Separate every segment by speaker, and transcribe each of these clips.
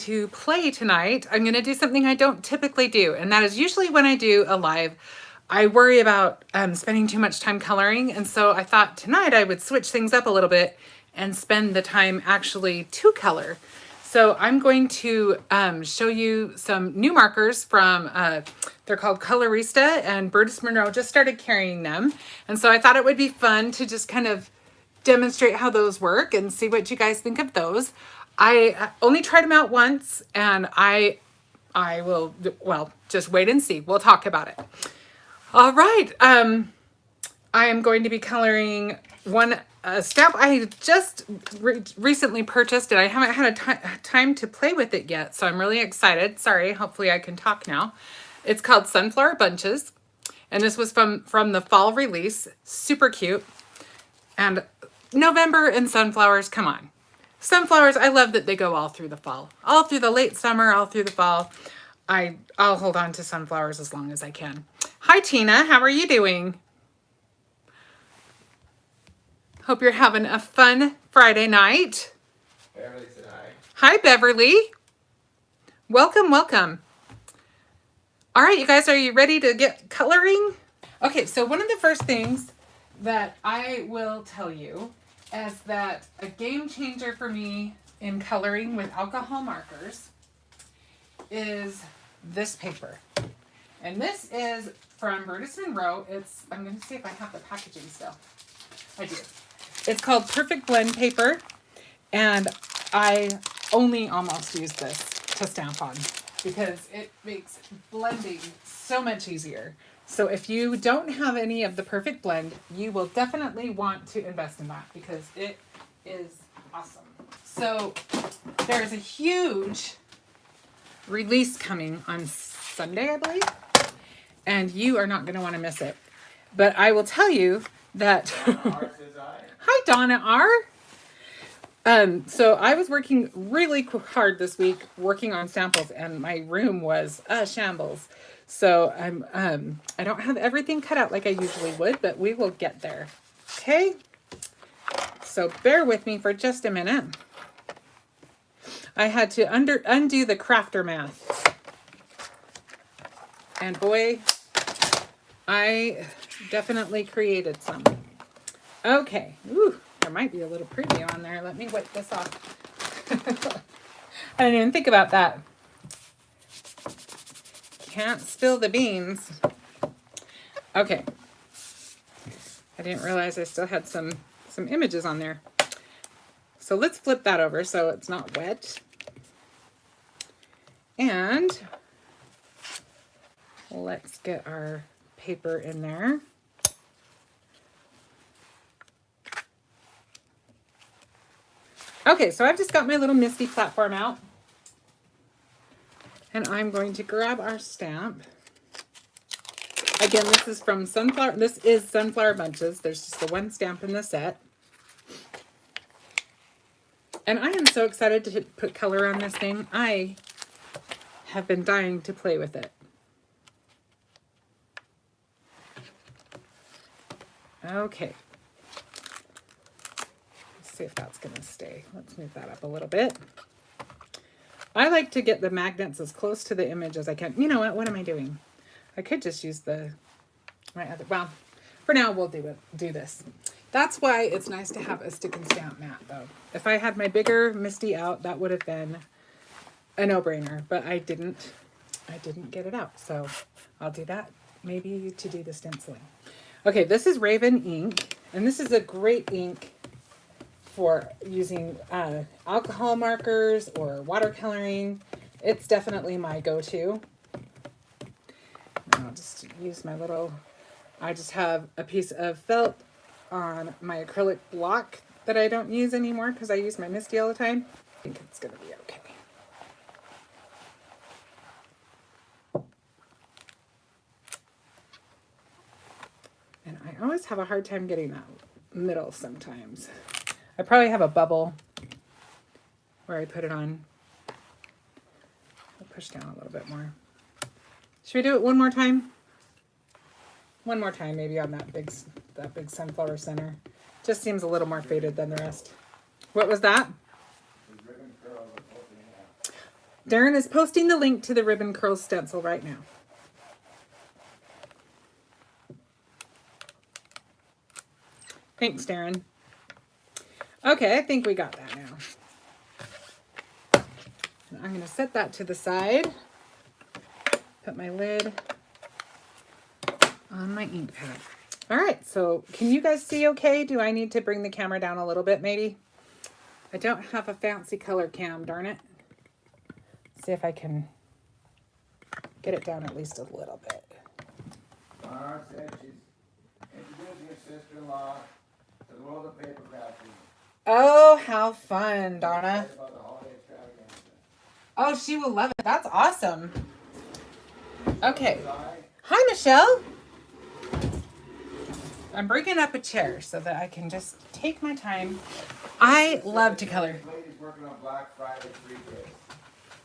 Speaker 1: to play tonight. I'm going to do something I don't typically do, and that is usually when I do a live, I worry about spending too much time coloring, and so I thought tonight I would switch things up a little bit and spend the time actually to color. So I'm going to show you some new markers from, they're called Colorista, and Burtis Monroe just started carrying them. And so I thought it would be fun to just kind of demonstrate how those work and see what you guys think of those. I only tried them out once, and I will, well, just wait and see. We'll talk about it. All right. I am going to be coloring one stamp I just recently purchased, and I haven't had a time to play with it yet, so I'm really excited. Sorry, hopefully I can talk now. It's called Sunflower Bunches, and this was from the fall release. Super cute. And November and sunflowers, come on. Sunflowers, I love that they go all through the fall, all through the late summer, all through the fall. I'll hold on to sunflowers as long as I can. Hi, Tina. How are you doing? Hope you're having a fun Friday night.
Speaker 2: Beverly said hi.
Speaker 1: Hi, Beverly. Welcome, welcome. All right, you guys, are you ready to get coloring? Okay, so one of the first things that I will tell you is that a game changer for me in coloring with alcohol markers is this paper. And this is from Burtis Monroe. I'm going to see if I have the packaging still. I do. It's called Perfect Blend paper, and I only almost use this to stamp on because it makes blending so much easier. So if you don't have any of the Perfect Blend, you will definitely want to invest in that because it is awesome. So there's a huge release coming on Sunday, I believe, and you are not going to want to miss it. But I will tell you that... Hi, Donna R. So I was working really hard this week working on samples, and my room was a shambles. So I don't have everything cut out like I usually would, but we will get there. Okay? So bear with me for just a minute. I had to undo the crafter math. And boy, I definitely created some. Okay. Ooh, there might be a little preview on there. Let me wipe this off. I didn't even think about that. Can't spill the beans. Okay. I didn't realize I still had some images on there. So let's flip that over so it's not wet. And let's get our paper in there. Okay, so I've just got my little Misty platform out. And I'm going to grab our stamp. Again, this is from Sunflower. This is Sunflower Bunches. There's just the one stamp in the set. And I am so excited to put color on this thing. I have been dying to play with it. Okay. See if that's going to stay. Let's move that up a little bit. I like to get the magnets as close to the image as I can. You know what? What am I doing? I could just use my other, well, for now we'll do this. That's why it's nice to have a stick and stamp mat though. If I had my bigger Misty out, that would have been a no-brainer, but I didn't get it out. So I'll do that maybe to do the stenciling. Okay, this is Raven ink, and this is a great ink for using alcohol markers or watercoloring. It's definitely my go-to. I'll just use my little, I just have a piece of felt on my acrylic block that I don't use anymore because I use my Misty all the time. I think it's going to be okay. And I always have a hard time getting that middle sometimes. I probably have a bubble where I put it on. I'll push down a little bit more. Should we do it one more time? One more time, maybe on that big sunflower center. Just seems a little more faded than the rest. What was that? Darren is posting the link to the Ribbon Curls stencil right now. Thanks, Darren. Okay, I think we got that now. I'm going to set that to the side. Put my lid on my ink pad. All right, so can you guys see okay? Do I need to bring the camera down a little bit maybe? I don't have a fancy color cam, darn it. See if I can get it down at least a little bit.
Speaker 2: Mara said she's introducing her sister-in-law to the world of paper crafting.
Speaker 1: Oh, how fun, Donna.
Speaker 2: About the holiday extravaganza.
Speaker 1: Oh, she will love it. That's awesome. Okay. Hi, Michelle. I'm bringing up a chair so that I can just take my time. I love to color.
Speaker 2: This lady's working on Black Friday free gifts.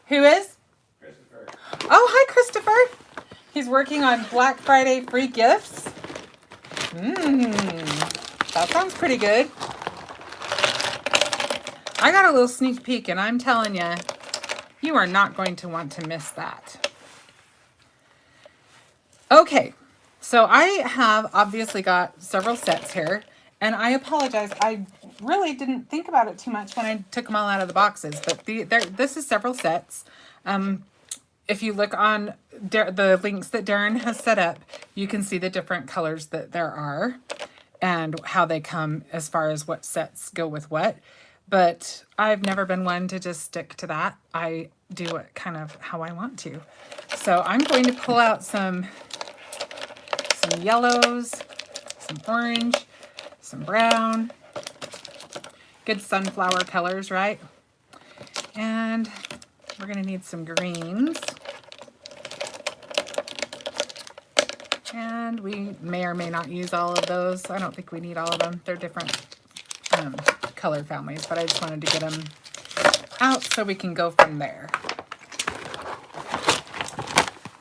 Speaker 1: Who is?
Speaker 2: Christopher.
Speaker 1: Oh, hi, Christopher. He's working on Black Friday free gifts. That sounds pretty good. I got a little sneak peek, and I'm telling you, you are not going to want to miss that. Okay, so I have obviously got several sets here, and I apologize. I really didn't think about it too much when I took them all out of the boxes, but this is several sets. If you look on the links that Darren has set up, you can see the different colors that there are and how they come as far as what sets go with what. But I've never been one to just stick to that. I do it kind of how I want to. So I'm going to pull out some yellows, some orange, some brown, good sunflower colors, right? And we're going to need some greens. And we may or may not use all of those. I don't think we need all of them. They're different color families, but I just wanted to get them out so we can go from there.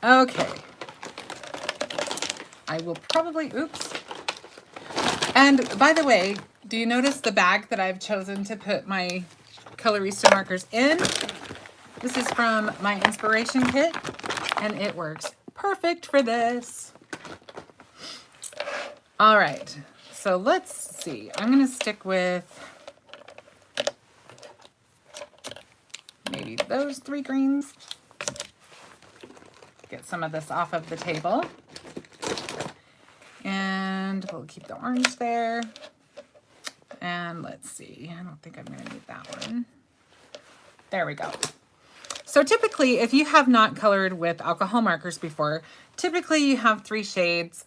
Speaker 1: Okay. I will probably, oops. And by the way, do you notice the bag that I've chosen to put my Colorista markers in? This is from my inspiration kit, and it works perfect for this. All right, so let's see. I'm gonna stick with maybe those 3 greens. Get some of this off of the table. And we'll keep the orange there. And let's see, I don't think I'm gonna need that one. There we go. So typically, if you have not colored with alcohol markers before, typically you have 3 shades.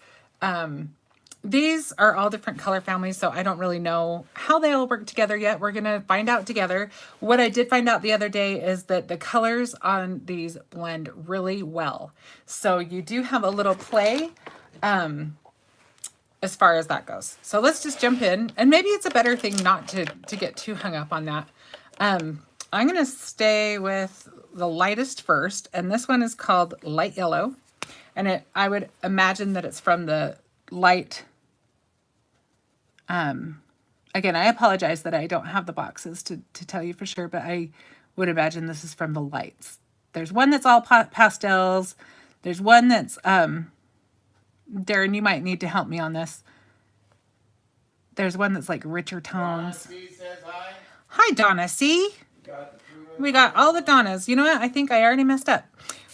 Speaker 1: These are all different color families, so I don't really know how they all work together yet. We're gonna find out together. What I did find out the other day is that the colors on these blend really well. So you do have a little play as far as that goes. So let's just jump in, and maybe it's a better thing not to get too hung up on that. I'm gonna stay with the lightest first, and this one is called Light Yellow, and I would imagine that it's from the light. Again, I apologize that I don't have the boxes to tell you for sure, but I would imagine this is from the lights. There's one that's all pastels. There's one that's, Darren, you might need to help me on this. There's one that's like richer tones.
Speaker 2: Donna C says hi.
Speaker 1: Hi, Donna C. We got all the Donnas. You know what? I think I already messed up,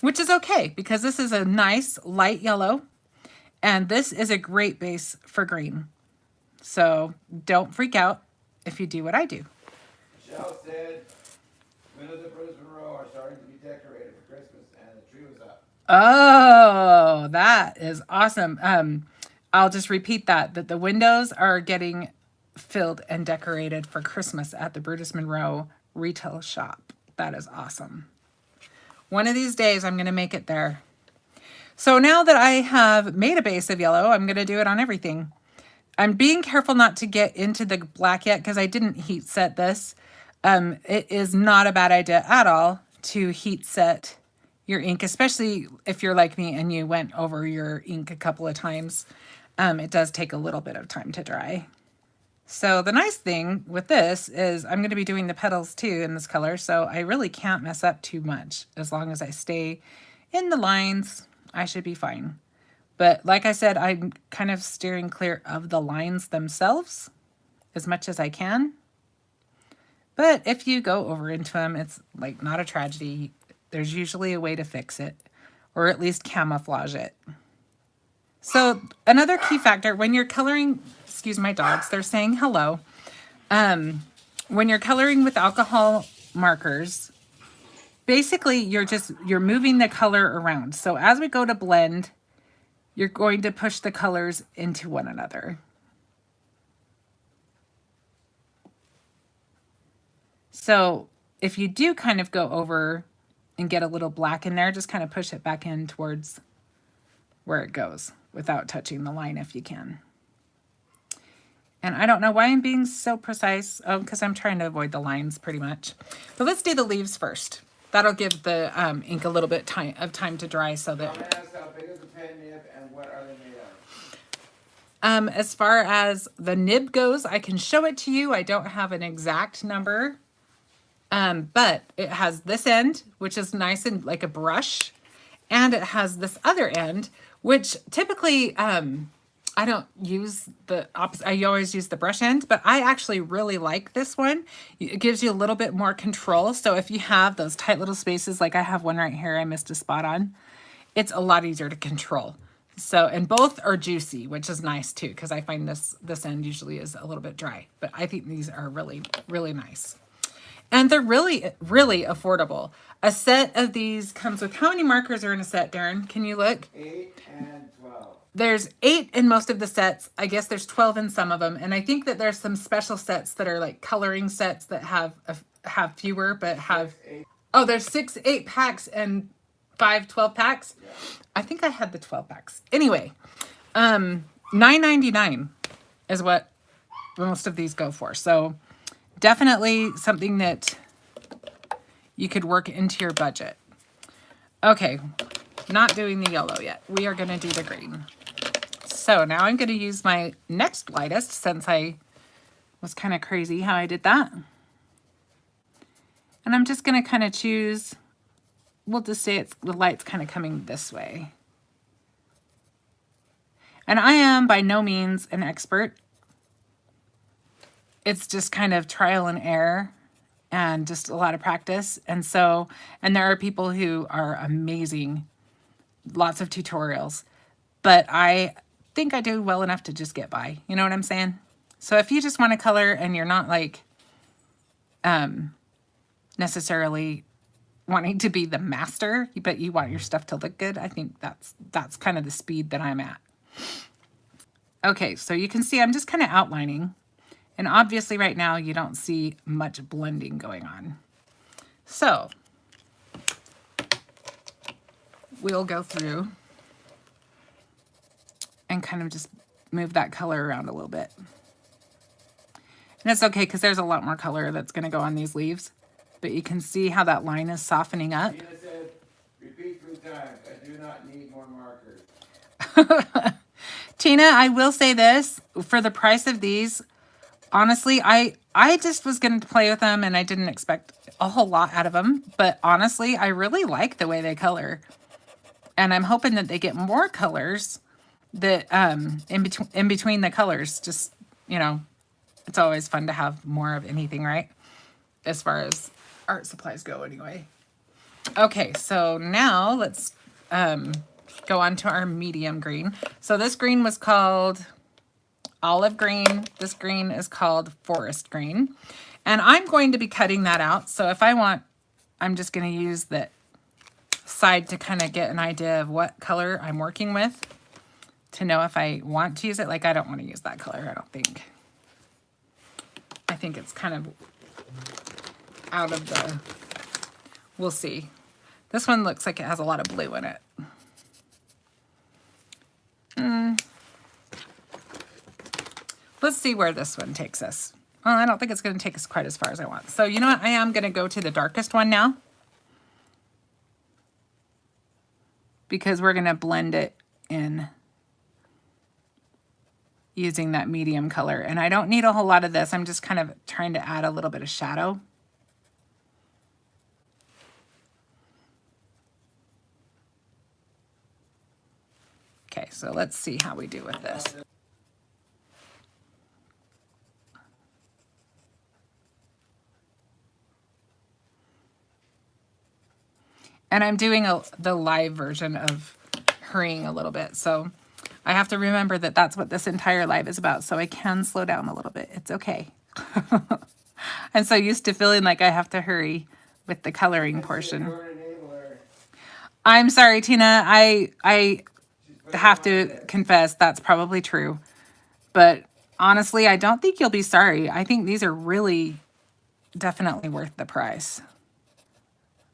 Speaker 1: which is okay because this is a nice light yellow, and this is a great base for green. So don't freak out if you do what I do.
Speaker 2: Michelle said windows of Brisbane Row are starting to be decorated for Christmas, and the tree was up.
Speaker 1: Oh, that is awesome. I'll just repeat that the windows are getting filled and decorated for Christmas at the Brutus Monroe retail shop. That is awesome. One of these days I'm going to make it there. So now that I have made a base of yellow, I'm going to do it on everything. I'm being careful not to get into the black yet because I didn't heat set this. It is not a bad idea at all to heat set your ink, especially if you're like me and you went over your ink a couple of times. It does take a little bit of time to dry. So the nice thing with this is I'm going to be doing the petals too in this color, so I really can't mess up too much. As long as I stay in the lines, I should be fine. But like I said, I'm kind of steering clear of the lines themselves as much as I can. But if you go over into them, it's like not a tragedy. There's usually a way to fix it, or at least camouflage it. So another key factor when you're coloring, excuse my dogs, they're saying hello. When you're coloring with alcohol markers, basically you're moving the color around. So as we go to blend, you're going to push the colors into one another. So if you do kind of go over and get a little black in there, just kind of push it back in towards where it goes without touching the line if you can. And I don't know why I'm being so precise. Oh, because I'm trying to avoid the lines pretty much. But let's do the leaves first. That'll give the ink a little bit of time to dry so that...
Speaker 2: How big is the pen nib and what are they made of?
Speaker 1: As far as the nib goes, I can show it to you. I don't have an exact number. But it has this end, which is nice and like a brush. And it has this other end, which typically... I don't use the opposite. I always use the brush end, but I actually really like this one. It gives you a little bit more control. So if you have those tight little spaces, like I have one right here, I missed a spot on, it's a lot easier to control. So, and both are juicy, which is nice too, because I find this end usually is a little bit dry, but I think these are really, really nice. And they're really, really affordable. A set of these comes with, how many markers are in a set, Darren? Can you look?
Speaker 2: 8 and 12.
Speaker 1: There's 8 in most of the sets. I guess there's 12 in some of them. And I think that there's some special sets that are like coloring sets that have fewer, but have... Oh, there's 6 8-packs and 5 12-packs. Yeah. I think I had the 12 packs. Anyway, $9.99 is what most of these go for. So definitely something that you could work into your budget. Okay, not doing the yellow yet. We are going to do the green. So now I'm going to use my next lightest, since I was kind of crazy how I did that. And I'm just going to kind of choose, we'll just say the light's kind of coming this way. And I am by no means an expert. It's just kind of trial and error and just a lot of practice. And so, and there are people who are amazing, lots of tutorials, but I think I do well enough to just get by. You know what I'm saying? So if you just want to color and you're not like necessarily wanting to be the master, but you want your stuff to look good, I think that's kind of the speed that I'm at. Okay, so you can see I'm just kind of outlining. And obviously right now you don't see much blending going on. So we'll go through and kind of just move that color around a little bit. And it's okay because there's a lot more color that's going to go on these leaves. But you can see how that line is softening up.
Speaker 2: Tina said, repeat 3 times, I do not need more markers.
Speaker 1: Tina, I will say this, for the price of these, honestly, I just was going to play with them and I didn't expect a whole lot out of them. But honestly, I really like the way they color. And I'm hoping that they get more colors that in between the colors. Just, you know, it's always fun to have more of anything, right? As far as art supplies go anyway. Okay, so now let's go on to our medium green. So this green was called olive green. This green is called forest green. And I'm going to be cutting that out. So if I want, I'm just going to use the side to kind of get an idea of what color I'm working with to know if I want to use it. Like I don't want to use that color, I don't think. I think it's kind of out of the, we'll see. This one looks like it has a lot of blue in it. Let's see where this one takes us. Well, I don't think it's going to take us quite as far as I want. So you know what? I am going to go to the darkest one now, because we're going to blend it in using that medium color. And I don't need a whole lot of this. I'm just kind of trying to add a little bit of shadow. Okay, so let's see how we do with this. And I'm doing the live version of hurrying a little bit. So I have to remember that that's what this entire live is about. So I can slow down a little bit. It's okay. I'm so used to feeling like I have to hurry with the coloring portion. I'm sorry, Tina. I have to confess that's probably true. But honestly, I don't think you'll be sorry. I think these are really definitely worth the price.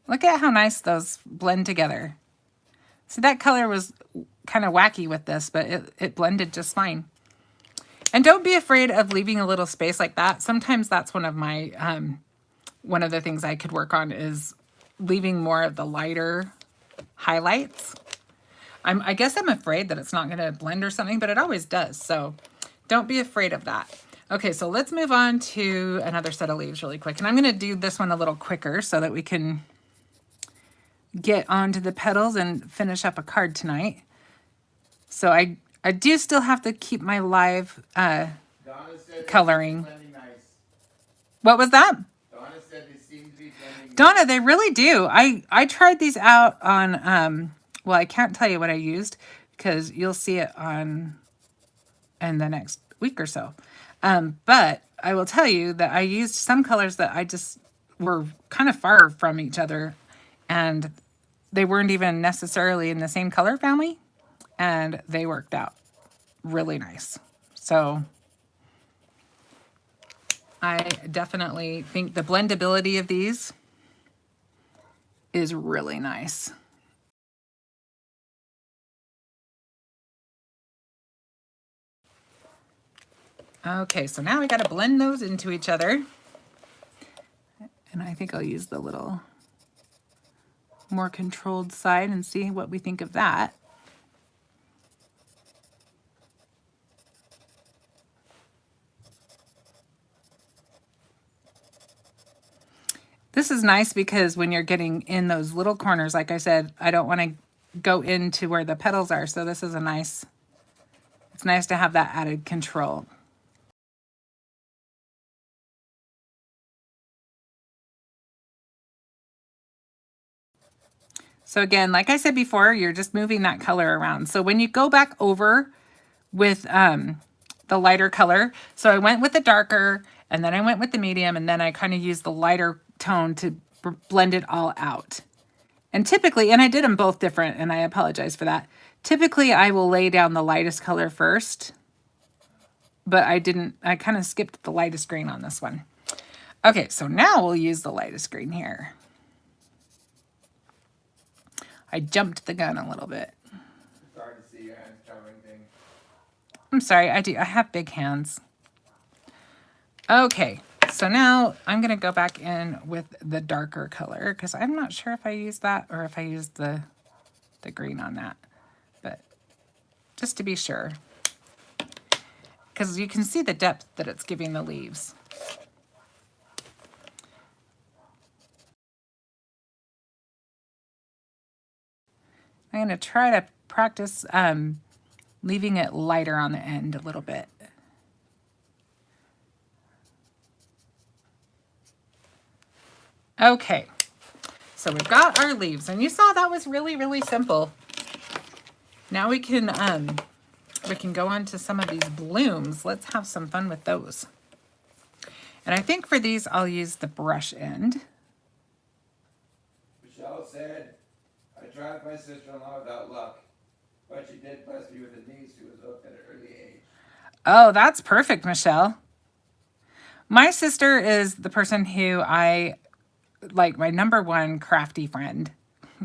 Speaker 1: Look at how nice those blend together. See, that color was kind of wacky with this, but it blended just fine. And don't be afraid of leaving a little space like that. Sometimes that's one of my, one of the things I could work on is leaving more of the lighter highlights. I guess I'm afraid that it's not going to blend or something, but it always does. So don't be afraid of that. Okay, so let's move on to another set of leaves really quick. And I'm going to do this one a little quicker so that we can get onto the petals and finish up a card tonight. So I do still have to keep my live coloring. Nice. What was that?
Speaker 2: Donna said they seem to be blending.
Speaker 1: Donna, they really do. I tried these out on, well, I can't tell you what I used because you'll see it on in the next week or so. But I will tell you that I used some colors that I just were kind of far from each other, and they weren't even necessarily in the same color family, and they worked out really nice. So I definitely think the blendability of these is really nice. Okay, so now we got to blend those into each other. And I think I'll use the little more controlled side and see what we think of that. This is nice because when you're getting in those little corners, like I said, I don't want to go into where the petals are. So this is a nice, it's nice to have that added control. So again, like I said before, you're just moving that color around. So when you go back over with the lighter color, so I went with the darker, and then I went with the medium, and then I kind of used the lighter tone to blend it all out. And typically, and I did them both different, and I apologize for that. Typically, I will lay down the lightest color first, but I didn't, I kind of skipped the lightest green on this one. Okay, so now we'll use the lightest green here. I jumped the gun a little bit.
Speaker 2: It's hard to see your hands covering things.
Speaker 1: I'm sorry, I have big hands. Okay, so now I'm gonna go back in with the darker color because I'm not sure if I used that or if I used the green on that, but just to be sure. Because you can see the depth that it's giving the leaves. I'm going to try to practice leaving it lighter on the end a little bit. Okay, so we've got our leaves, and you saw that was really, really simple. Now we can go on to some of these blooms. Let's have some fun with those. And I think for these, I'll use the brush end.
Speaker 2: Michelle said, I tried my sister-in-law without luck, but she did bless me with a niece who was hooked at an early age.
Speaker 1: Oh, that's perfect, Michelle. My sister is the person who I, like, my #1 crafty friend.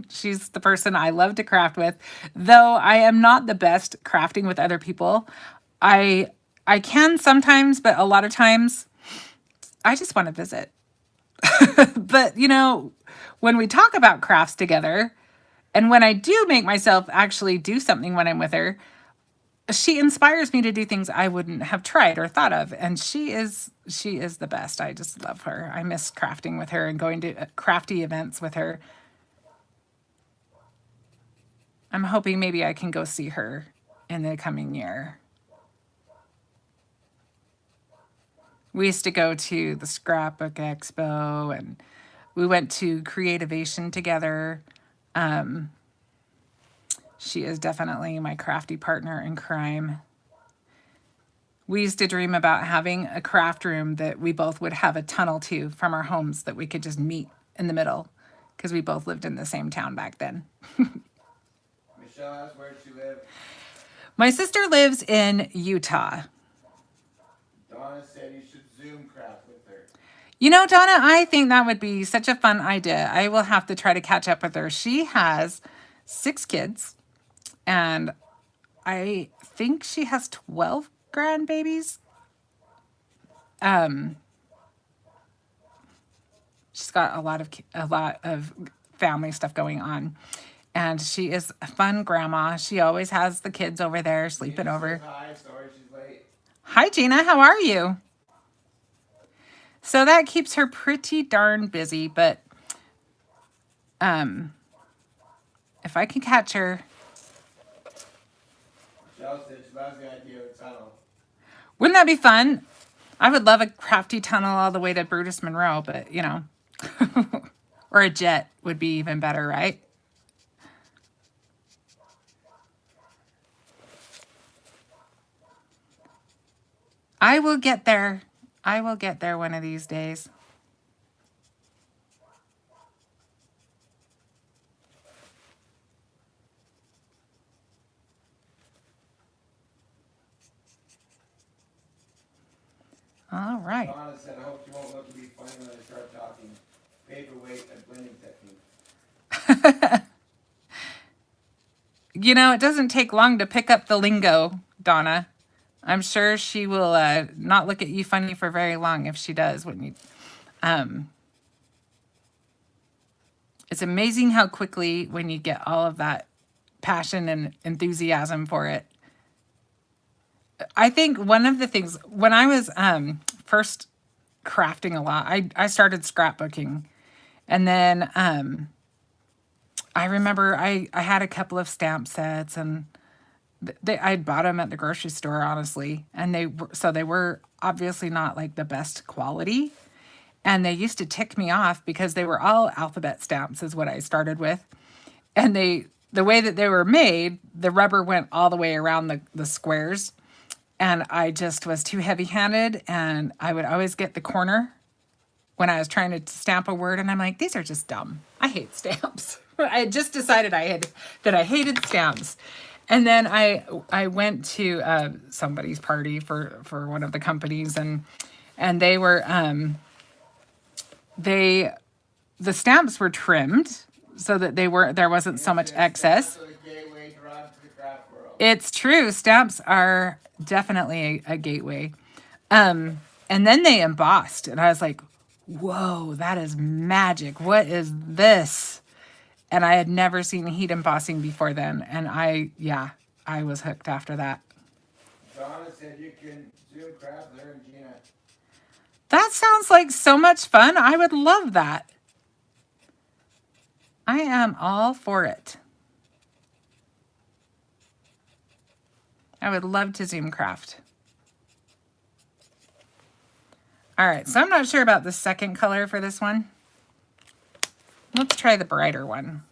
Speaker 1: She's the person I love to craft with. Though I am not the best crafting with other people. I can sometimes, but a lot of times I just want to visit. But, you know, when we talk about crafts together, and when I do make myself actually do something when I'm with her, she inspires me to do things I wouldn't have tried or thought of. And she is the best. I just love her. I miss crafting with her and going to crafty events with her. I'm hoping maybe I can go see her in the coming year. We used to go to the Scrapbook Expo and we went to Creativation together. She is definitely my crafty partner in crime. We used to dream about having a craft room that we both would have a tunnel to from our homes that we could just meet in the middle because we both lived in the same town back then.
Speaker 2: Michelle asked where she live.
Speaker 1: My sister lives in Utah.
Speaker 2: Donna said you should Zoom craft with her.
Speaker 1: You know, Donna, I think that would be such a fun idea. I will have to try to catch up with her. She has 6 kids, and I think she has 12 grandbabies. She's got a lot of family stuff going on, and she is a fun grandma. She always has the kids over there sleeping over.
Speaker 2: Hi, sorry she's late.
Speaker 1: Hi, Gina. How are you? So that keeps her pretty darn busy, but if I can catch her.
Speaker 2: Michelle said she loves the idea of a tunnel.
Speaker 1: Wouldn't that be fun? I would love a crafty tunnel all the way to Brutus Monroe, but you know, or a jet would be even better, right? I will get there. I will get there one of these days. All right.
Speaker 2: Donna said, I hope you won't look to be funny when I start talking. Paperweight and blending technique.
Speaker 1: You know, it doesn't take long to pick up the lingo, Donna. I'm sure she will not look at you funny for very long if she does. When you, it's amazing how quickly when you get all of that passion and enthusiasm for it. I think one of the things when I was first crafting a lot, I started scrapbooking, and then I remember I had a couple of stamp sets, and I'd bought them at the grocery store, honestly, and they were obviously not like the best quality, and they used to tick me off because they were all alphabet stamps is what I started with, and the way that they were made, the rubber went all the way around the squares, and I just was too heavy-handed, and I would always get the corner when I was trying to stamp a word, and I'm like, these are just dumb. I hate stamps. I had just decided that I hated stamps. And then I went to somebody's party for one of the companies, and they were the stamps were trimmed so that there wasn't so much excess. It's true. Stamps are definitely a gateway. And then they embossed, and I was like, whoa, that is magic. What is this? And I had never seen heat embossing before then. And I was hooked after that.
Speaker 2: Donna said you can Zoom craft with her and Gina.
Speaker 1: That sounds like so much fun. I would love that. I am all for it. I would love to Zoom craft. All right, so I'm not sure about the second color for this one. Let's try the brighter one.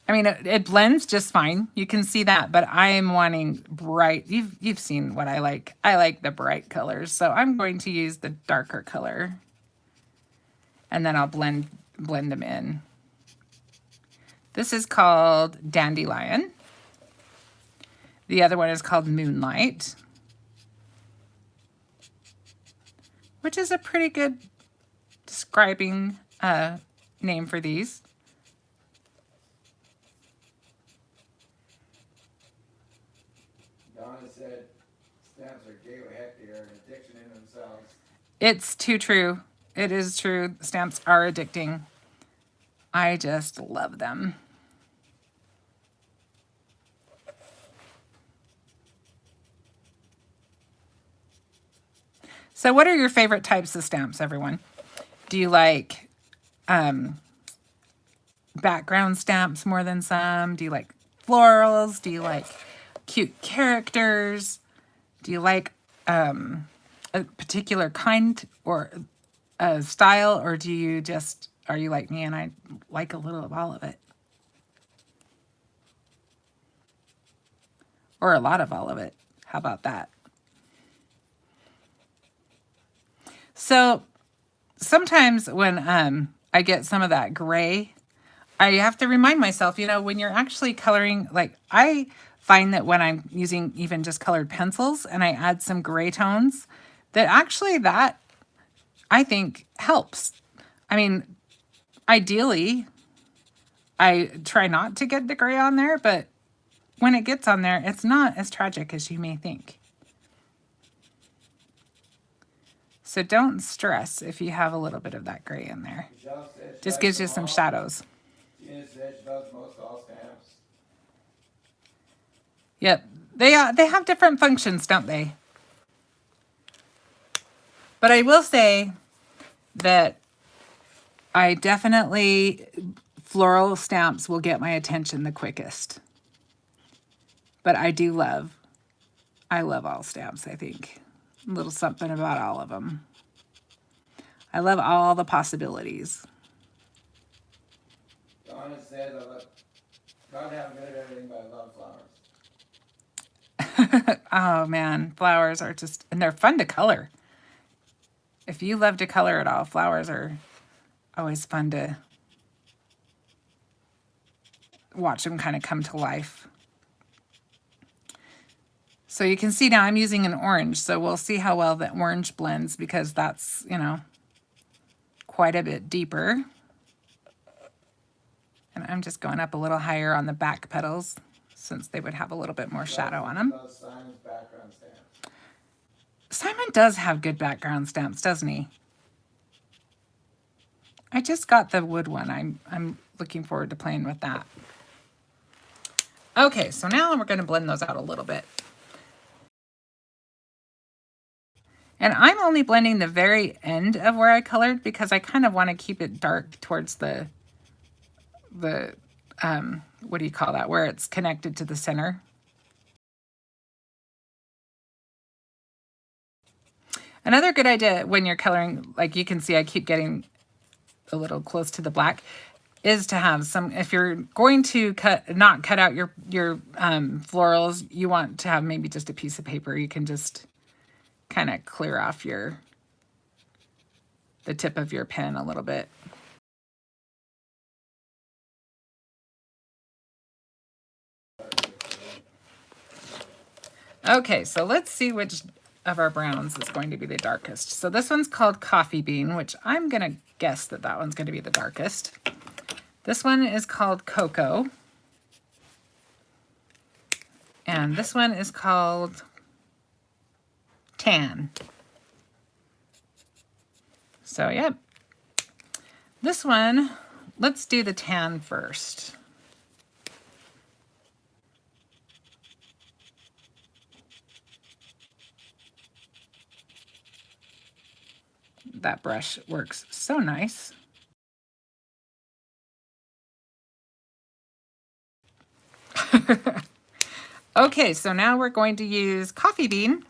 Speaker 1: I mean, it blends just fine. You can see that, but I am wanting bright. You've seen what I like. I like the bright colors, so I'm going to use the darker color, and then I'll blend them in. This is called Dandelion. The other one is called Moonlight, which is a pretty good describing name for these.
Speaker 2: Donna said stamps are gateway. Heck, they are an addiction in themselves.
Speaker 1: It's too true. It is true. Stamps are addicting. I just love them. So what are your favorite types of stamps, everyone? Do you like background stamps more than some? Do you like florals? Do you like cute characters? Do you like a particular kind or a style, or do you just, are you like me and I like a little of all of it? Or a lot of all of it. How about that? So sometimes when I get some of that gray, I have to remind myself, you know, when you're actually coloring, like I find that when I'm using even just colored pencils and I add some gray tones, that actually that I think helps. I mean, ideally, I try not to get the gray on there, but when it gets on there, it's not as tragic as you may think. So don't stress if you have a little bit of that gray in there. Just gives you some shadows. Yep, they have different functions, don't they? But I will say that I definitely, floral stamps will get my attention the quickest. But I love all stamps, I think. A little something about all of them. I love all the possibilities.
Speaker 2: Donna said, God have good at everything, but I love flowers.
Speaker 1: Oh man, flowers are just, and they're fun to color. If you love to color at all, flowers are always fun to watch them kind of come to life. So you can see now I'm using an orange, so we'll see how well the orange blends because that's, you know, quite a bit deeper. And I'm just going up a little higher on the back petals since they would have a little bit more shadow on them. Simon does have good background stamps, doesn't he? I just got the wood one. I'm looking forward to playing with that. Okay, so now we're going to blend those out a little bit. And I'm only blending the very end of where I colored because I kind of want to keep it dark towards the what do you call that, where it's connected to the center. Another good idea when you're coloring, like you can see I keep getting a little close to the black, is to have some, if you're going to not cut out your florals, you want to have maybe just a piece of paper. You can just kind of clear off the tip of your pen a little bit. Okay, so let's see which of our browns is going to be the darkest. So this one's called Coffee Bean, which I'm going to guess that that one's going to be the darkest. This one is called Cocoa. And this one is called Tan. So, yep. This one, let's do the tan first. That brush works so nice. Okay, so now we're going to use Coffee Bean.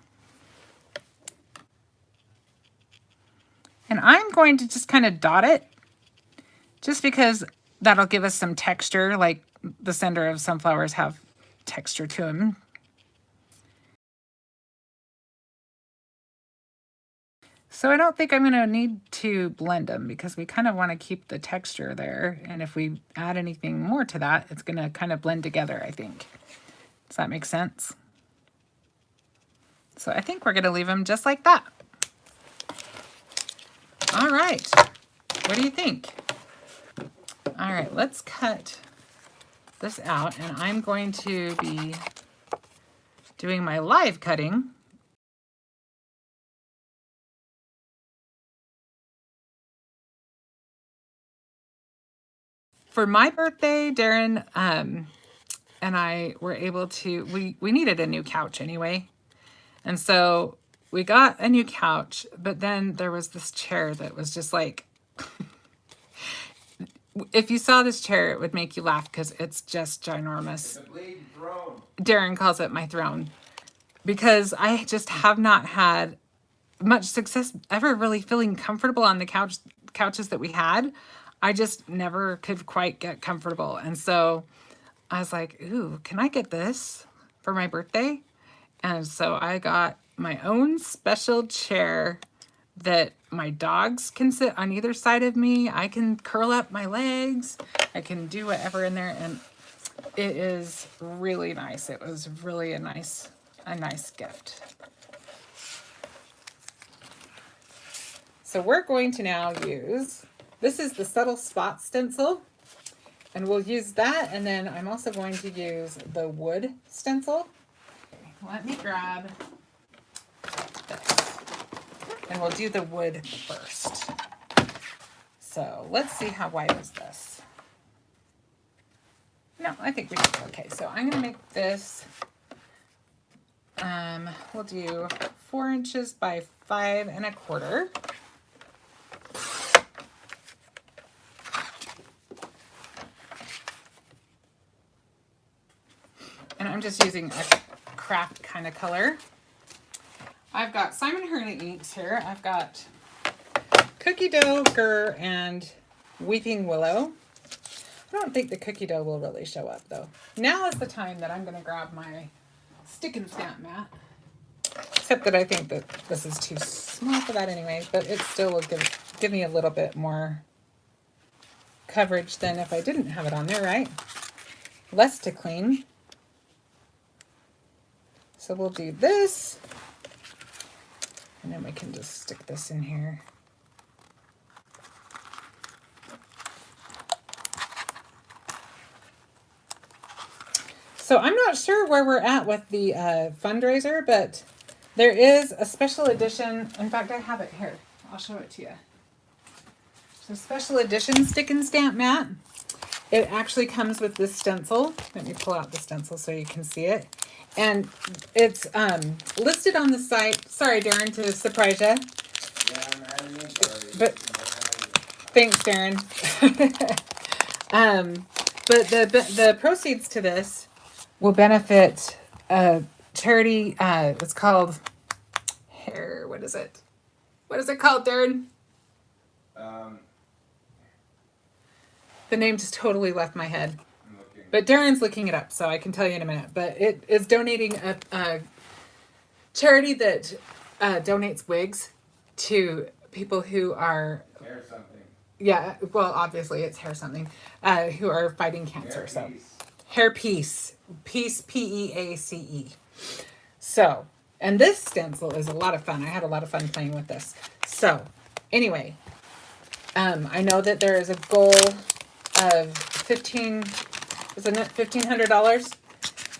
Speaker 1: And I'm going to just kind of dot it, just because that'll give us some texture, like the center of sunflowers have texture to them. So I don't think I'm going to need to blend them because we kind of want to keep the texture there. And if we add anything more to that, it's going to kind of blend together, I think. Does that make sense? So I think we're going to leave them just like that. All right. What do you think? All right, let's cut this out. And I'm going to be doing my live cutting. For my birthday, Darren and I were able to, we needed a new couch anyway. And so we got a new couch, but then there was this chair that was just like, if you saw this chair, it would make you laugh because it's just ginormous.
Speaker 2: It's a bleeding throne.
Speaker 1: Darren calls it my throne because I just have not had much success ever really feeling comfortable on the couches that we had. I just never could quite get comfortable. And so I was like, ooh, can I get this for my birthday? And so I got my own special chair that my dogs can sit on either side of me. I can curl up my legs. I can do whatever in there. And it is really nice. It was really a nice gift. So we're going to now use, this is the Subtle Spot Stencil. And we'll use that. And then I'm also going to use the wood stencil. Let me grab this. And we'll do the wood first. So let's see how wide is this. No, I think we should be okay. So I'm going to make this, we'll do 4 inches by 5 1/4. And I'm just using a craft kind of color. I've got Simon Herney inks here. I've got Cookie Dough, Gur, and Weeping Willow. I don't think the cookie dough will really show up though. Now is the time that I'm going to grab my stick and stamp mat. Except that I think that this is too small for that anyway, but it still will give me a little bit more coverage than if I didn't have it on there, right? Less to clean. So we'll do this, and then we can just stick this in here. So I'm not sure where we're at with the fundraiser, but there is a special edition. In fact, I have it here. I'll show it to you. It's a special edition stick and stamp mat. It actually comes with this stencil. Let me pull out the stencil so you can see it. And it's listed on the site. Sorry, Darren, to surprise you.
Speaker 2: Yeah, I'm having it sorry.
Speaker 1: But thanks, Darren. But the proceeds to this will benefit a charity. It's called Hair. What is it? What is it called, Darren? The name just totally left my head. But Darren's looking it up, so I can tell you in a minute. But it is donating a charity that donates wigs to people who are...
Speaker 2: Hair something.
Speaker 1: Yeah, well, obviously it's hair something. Who are fighting cancer.
Speaker 2: Hair
Speaker 1: So
Speaker 2: piece.
Speaker 1: Hair Peace. Peace, P-E-A-C-E. So, and this stencil is a lot of fun. I had a lot of fun playing with this. So, anyway, I know that there is a goal of $1,500?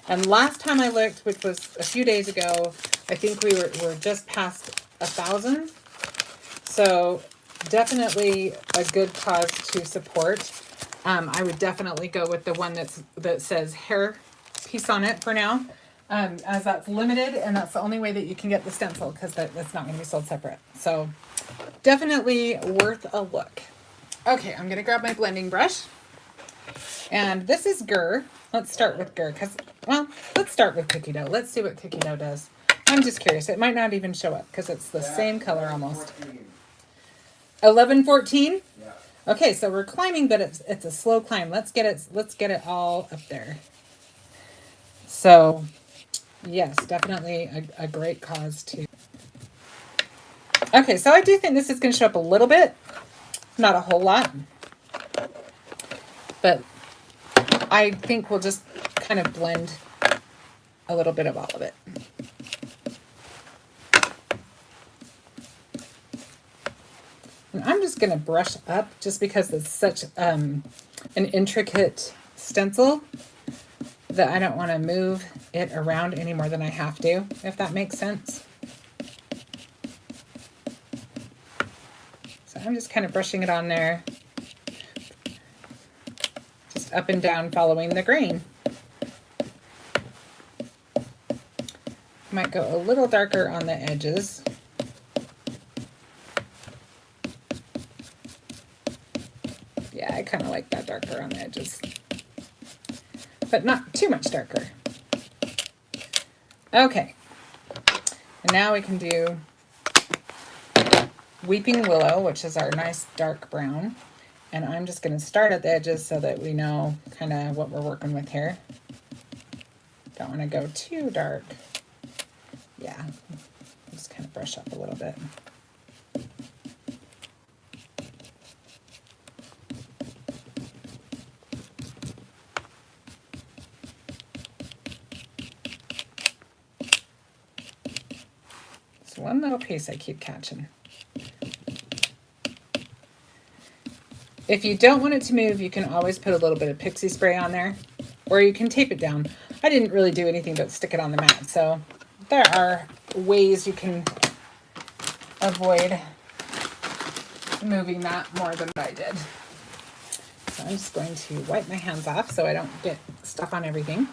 Speaker 1: And last time I looked, which was a few days ago, I think we were just past 1,000. So definitely a good cause to support. I would definitely go with the one that says Hair Piece on it for now, as that's limited and that's the only way that you can get the stencil because that's not going to be sold separate. So definitely worth a look. Okay, I'm going to grab my blending brush. And this is Gur. Let's start with Gur let's start with cookie dough. Let's see what cookie dough does. I'm just curious. It might not even show up because it's the same color almost. 1114?
Speaker 2: Yeah.
Speaker 1: Okay, so we're climbing, but it's a slow climb. Let's get it all up there. So, yes, definitely a great cause too. Okay, so I do think this is going to show up a little bit. Not a whole lot. But I think we'll just kind of blend a little bit of all of it. And I'm just going to brush up just because it's such an intricate stencil that I don't want to move it around any more than I have to, if that makes sense. So I'm just kind of brushing it on there. Just up and down following the grain. Might go a little darker on the edges. Yeah, I kind of like that darker on the edges, but not too much darker. Okay, and now we can do Weeping Willow, which is our nice dark brown. And I'm just going to start at the edges so that we know kind of what we're working with here. Don't want to go too dark. Yeah, just kind of brush up a little bit. It's one little piece I keep catching. If you don't want it to move, you can always put a little bit of pixie spray on there, or you can tape it down. I didn't really do anything but stick it on the mat, so there are ways you can avoid moving that more than I did. So I'm just going to wipe my hands off so I don't get stuff on everything.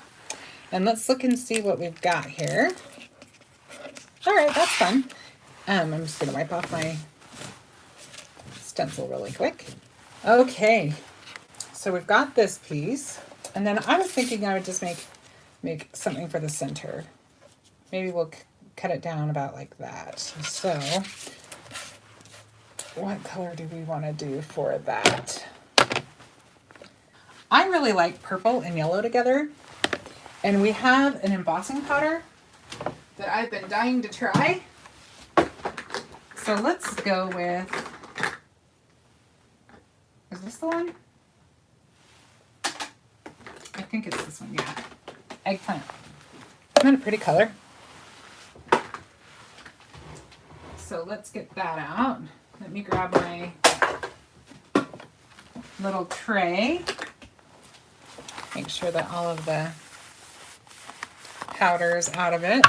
Speaker 1: And let's look and see what we've got here. All right, that's fun. I'm just going to wipe off my stencil really quick. Okay, so we've got this piece, and then I was thinking I would just make something for the center. Maybe we'll cut it down about like that. So what color do we want to do for that? I really like purple and yellow together, and we have an embossing powder that I've been dying to try. So let's go with, is this the one? I think it's this one, yeah. Eggplant. Isn't that a pretty color? So let's get that out. Let me grab my little tray. Make sure that all of the powder is out of it.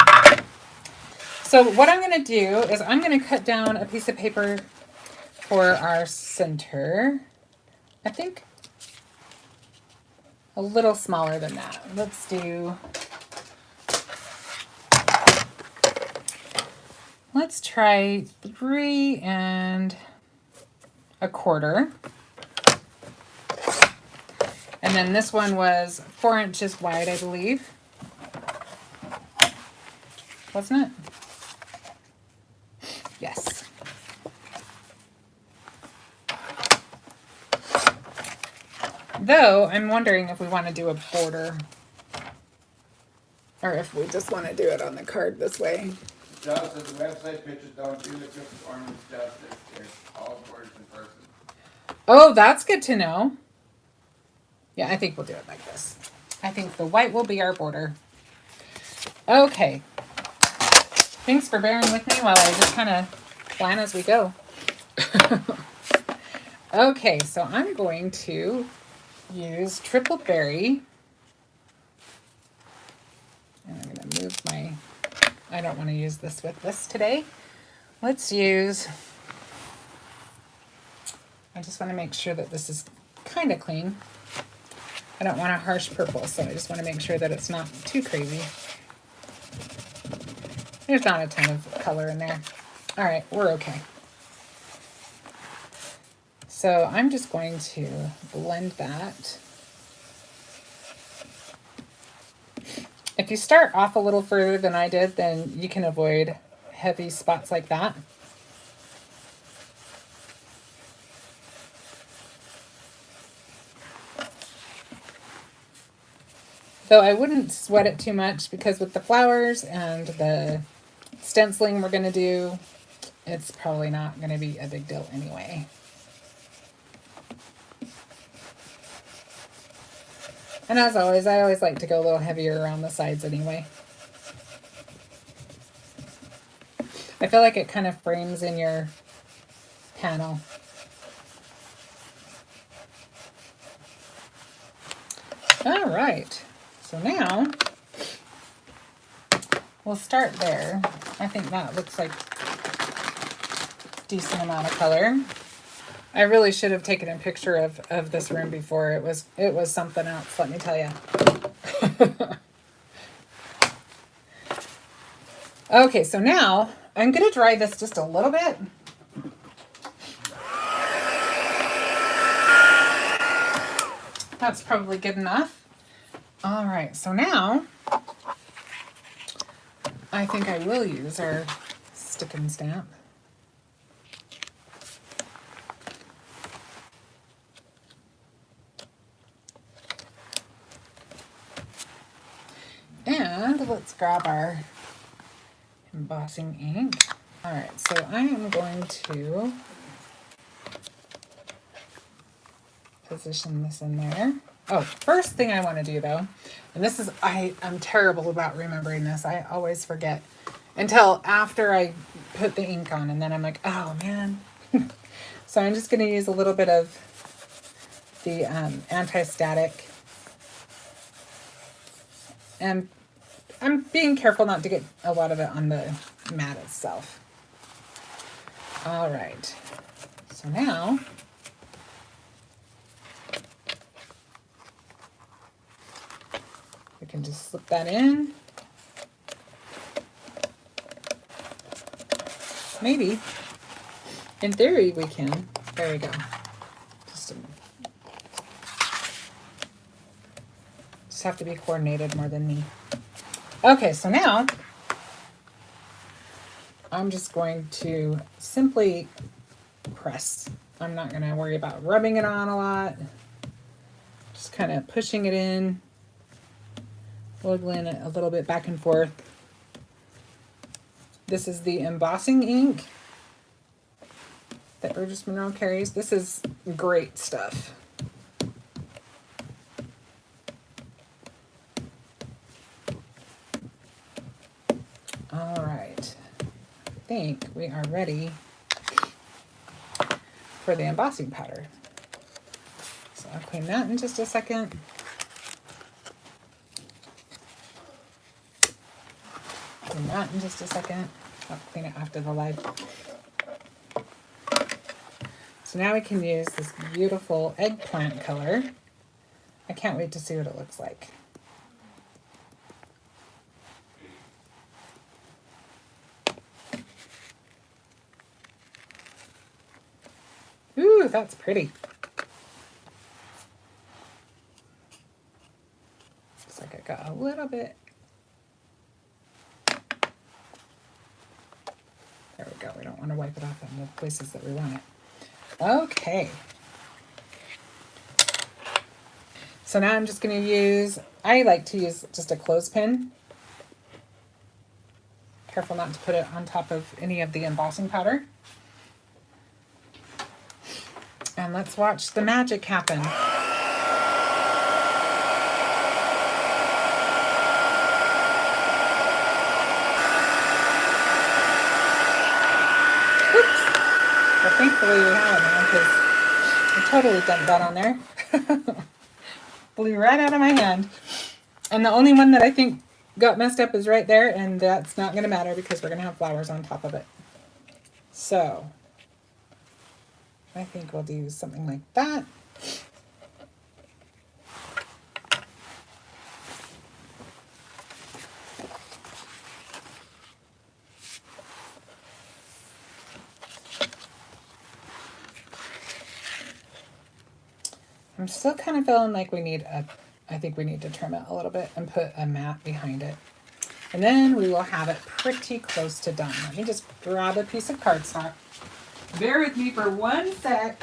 Speaker 1: So what I'm going to do is I'm going to cut down a piece of paper for our center. I think a little smaller than that. Let's try 3 1/4. And then this one was 4 inches wide, I believe. Wasn't it? Yes. Though, I'm wondering if we want to do a border, or if we just want to do it on the card this way.
Speaker 2: Just as the website pictures don't do the Christmas ornaments justice, there's all words in person.
Speaker 1: Oh, that's good to know. Yeah, I think we'll do it like this. I think the white will be our border. Okay. Thanks for bearing with me while I just kind of plan as we go. Okay, so I'm going to use Triple Berry. And I'm going to move my, I don't want to use this with this today. Let's use, I just want to make sure that this is kind of clean. I don't want a harsh purple, so I just want to make sure that it's not too crazy. There's not a ton of color in there. All right, we're okay. So I'm just going to blend that. If you start off a little further than I did, then you can avoid heavy spots like that. Though I wouldn't sweat it too much, because with the flowers and the stenciling we're going to do, it's probably not going to be a big deal anyway. And as always, I always like to go a little heavier around the sides anyway. I feel like it kind of frames in your panel. All right. So now we'll start there. I think that looks like a decent amount of color. I really should have taken a picture of this room before. It was something else, let me tell you. Okay, so now I'm going to dry this just a little bit. That's probably good enough. All right, so now I think I will use our stick and stamp. And let's grab our embossing ink. All right, so I am going to position this in there. Oh, first thing I want to do though, and this is, I'm terrible about remembering this. I always forget until after I put the ink on, and then I'm like, oh man. So I'm just going to use a little bit of the anti-static. And I'm being careful not to get a lot of it on the mat itself. All right, so now we can just slip that in. Maybe, in theory, we can. There we go. Just have to be coordinated more than me. Okay, so now I'm just going to simply press. I'm not going to worry about rubbing it on a lot. Just kind of pushing it in, wiggling it a little bit back and forth. This is the embossing ink that Burgess Monroe carries. This is great stuff. All right, I think we are ready for the embossing powder. So I'll clean that in just a second. Clean that in just a second. I'll clean it after the live. So now we can use this beautiful eggplant color. I can't wait to see what it looks like. Ooh, that's pretty. Looks like I got a little bit. There we go. We don't want to wipe it off in the places that we want it. Okay. So now I'm just going to use, I like to use just a clothespin. Careful not to put it on top of any of the embossing powder. And let's watch the magic happen. Oops. Well, thankfully we have it now because I totally dumped that on there. Blew right out of my hand. And the only one that I think got messed up is right there, and that's not going to matter because we're going to have flowers on top of it. So I think we'll do something like that. I'm still kind of feeling like we need I think we need to trim it a little bit and put a mat behind it. And then we will have it pretty close to done. Let me just grab a piece of cardstock. Bear with me for 1 sec.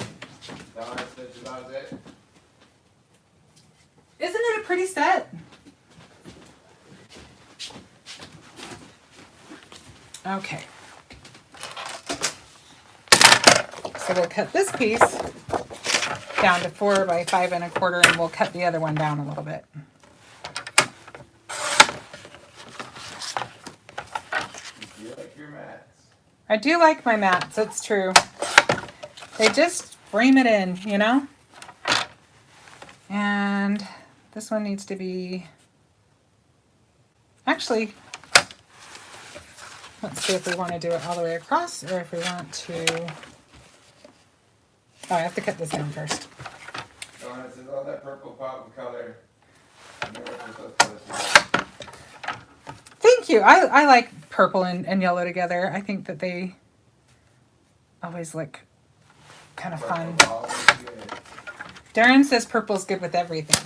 Speaker 1: Isn't it a pretty set? Okay. So we'll cut this piece down to 4 by 5 1/4, and we'll cut the other one down a little bit.
Speaker 2: You like your mats?
Speaker 1: I do like my mats, it's true. They just frame it in, you know? And this one needs to be, actually, let's see if we want to do it all the way across or if we want to, oh, I have to cut this down first.
Speaker 2: Oh, this is all that purple pop color.
Speaker 1: Thank you. I like purple and yellow together. I think that they always look kind of fun. Darren says purple's good with everything.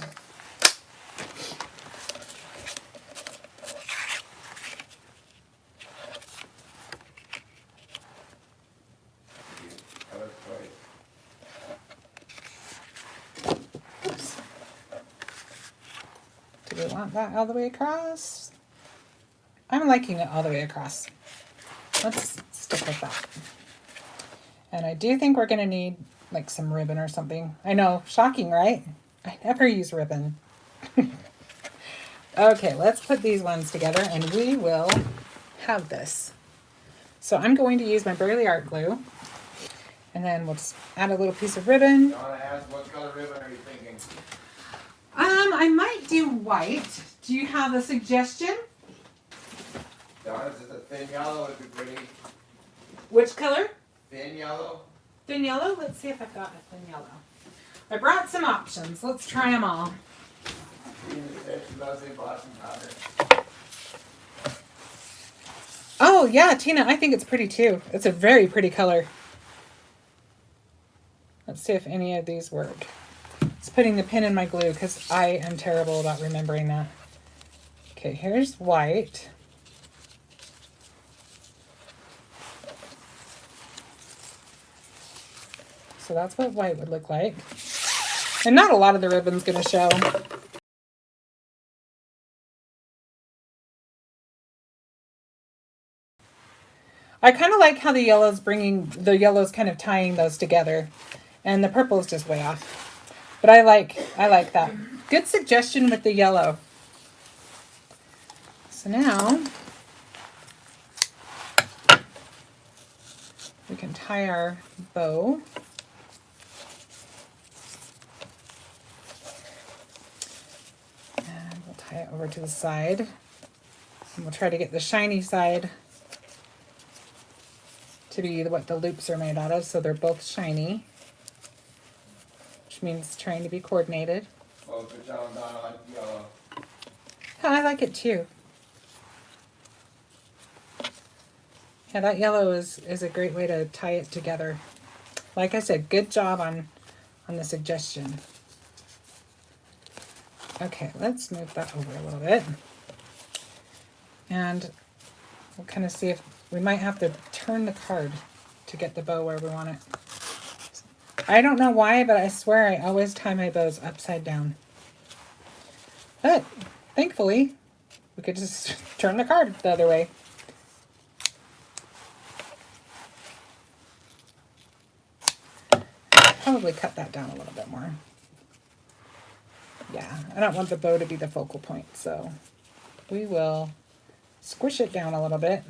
Speaker 2: Color choice.
Speaker 1: Oops. Do we want that all the way across? I'm liking it all the way across. Let's stick with that. And I do think we're going to need like some ribbon or something. I know, shocking, right? I never use ribbon. Okay, let's put these ones together and we will have this. So I'm going to use my Burley Art Glue. And then we'll just add a little piece of ribbon.
Speaker 2: I want to ask, what color ribbon are you thinking?
Speaker 1: I might do white. Do you have a suggestion?
Speaker 2: Donna says a thin yellow would be pretty.
Speaker 1: Which color?
Speaker 2: Thin yellow?
Speaker 1: Thin yellow? Let's see if I've got a thin yellow. I brought some options. Let's try them all.
Speaker 2: Tina says she loves embossing powder.
Speaker 1: Oh, yeah, Tina, I think it's pretty too. It's a very pretty color. Let's see if any of these work. It's putting the pin in my glue because I am terrible about remembering that. Okay, here's white. So that's what white would look like. And not a lot of the ribbon's going to show. I kind of like how the yellow's kind of tying those together. And the purple's just way off. But I like that. Good suggestion with the yellow. So now we can tie our bow. And we'll tie it over to the side. And we'll try to get the shiny side to be what the loops are made out of, so they're both shiny. Which means trying to be coordinated.
Speaker 2: Oh, good job, Donna. I like the yellow.
Speaker 1: Yeah, I like it too. Yeah, that yellow is a great way to tie it together. Like I said, good job on the suggestion. Okay, let's move that over a little bit. And we'll kind of see if we might have to turn the card to get the bow where we want it. I don't know why, but I swear I always tie my bows upside down. But thankfully, we could just turn the card the other way. Probably cut that down a little bit more. Yeah, I don't want the bow to be the focal point, so we will squish it down a little bit.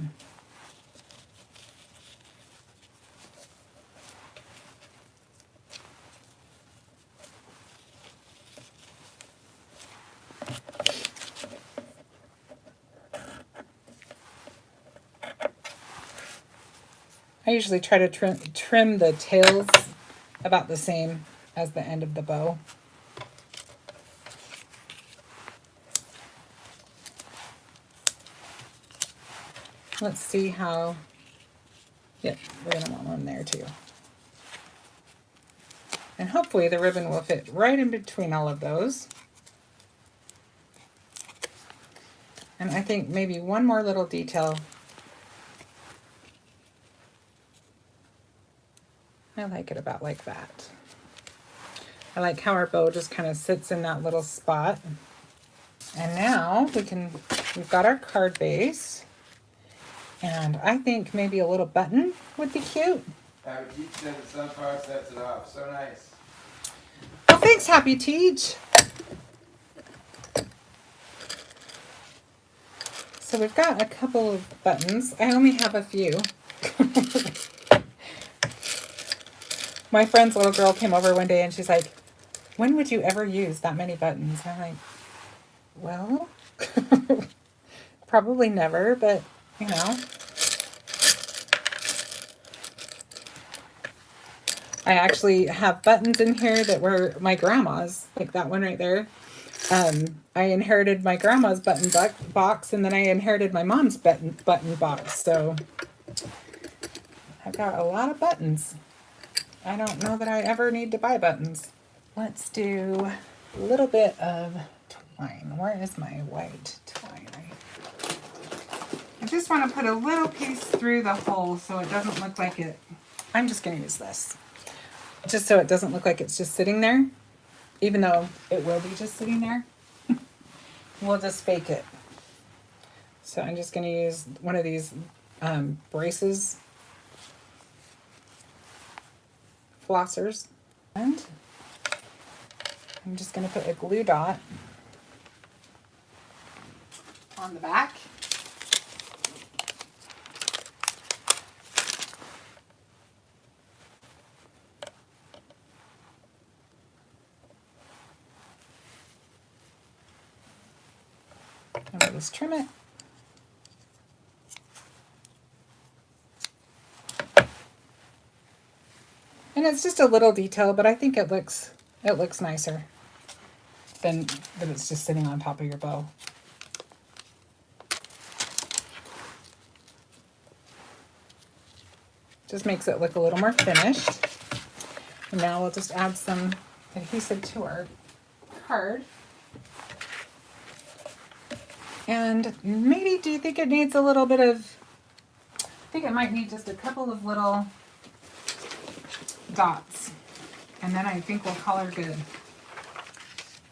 Speaker 1: I usually try to trim the tails about the same as the end of the bow. Let's see how, yep, we're going to want one there too. And hopefully the ribbon will fit right in between all of those. And I think maybe one more little detail. I like it about like that. I like how our bow just kind of sits in that little spot. And now we've got our card base. And I think maybe a little button would be cute.
Speaker 2: Happy Teach said the sunflower sets it off. So nice.
Speaker 1: Well, thanks, Happy Teach. So we've got a couple of buttons. I only have a few. My friend's little girl came over one day and she's like, when would you ever use that many buttons? And I'm like, well, probably never, but you know. I actually have buttons in here that were my grandma's, like that one right there. I inherited my grandma's button box, and then I inherited my mom's button box. So I've got a lot of buttons. I don't know that I ever need to buy buttons. let's do a little bit of twine. Where is my white twine? I just want to put a little piece through the hole so it doesn't look like it. I'm just going to use this. Just so it doesn't look like it's just sitting there, even though it will be just sitting there. We'll just fake it. So I'm just going to use one of these braces, flossers, and I'm just going to put a glue dot on the back. And we'll just trim it. And it's just a little detail, but I think it looks nicer than that it's just sitting on top of your bow. Just makes it look a little more finished. And now we'll just add some adhesive to our card. And maybe, do you think it needs a little bit of, I think it might need just a couple of little dots. And then I think we'll call her good.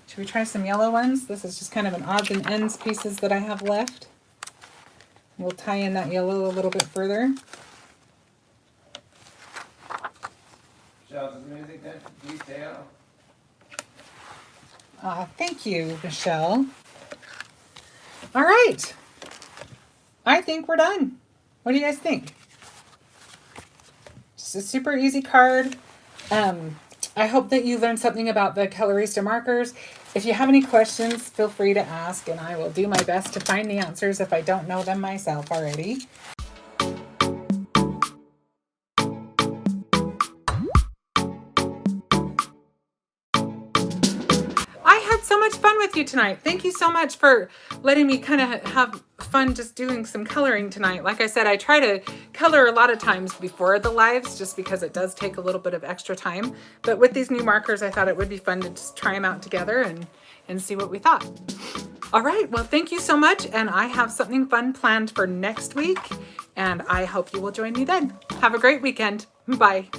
Speaker 1: Should we try some yellow ones? This is just kind of an odds and ends pieces that I have left. We'll tie in that yellow a little bit further.
Speaker 2: Michelle's amazing attention to detail.
Speaker 1: Thank you, Michelle. All right. I think we're done. What do you guys think? Just a super easy card. I hope that you learned something about the Colorista markers. If you have any questions, feel free to ask, and I will do my best to find the answers if I don't know them myself already. I had so much fun with you tonight. Thank you so much for letting me kind of have fun just doing some coloring tonight. Like I said, I try to color a lot of times before the lives just because it does take a little bit of extra time. But with these new markers, I thought it would be fun to just try them out together and see what we thought. All right, well, thank you so much. And I have something fun planned for next week. And I hope you will join me then. Have a great weekend. Bye.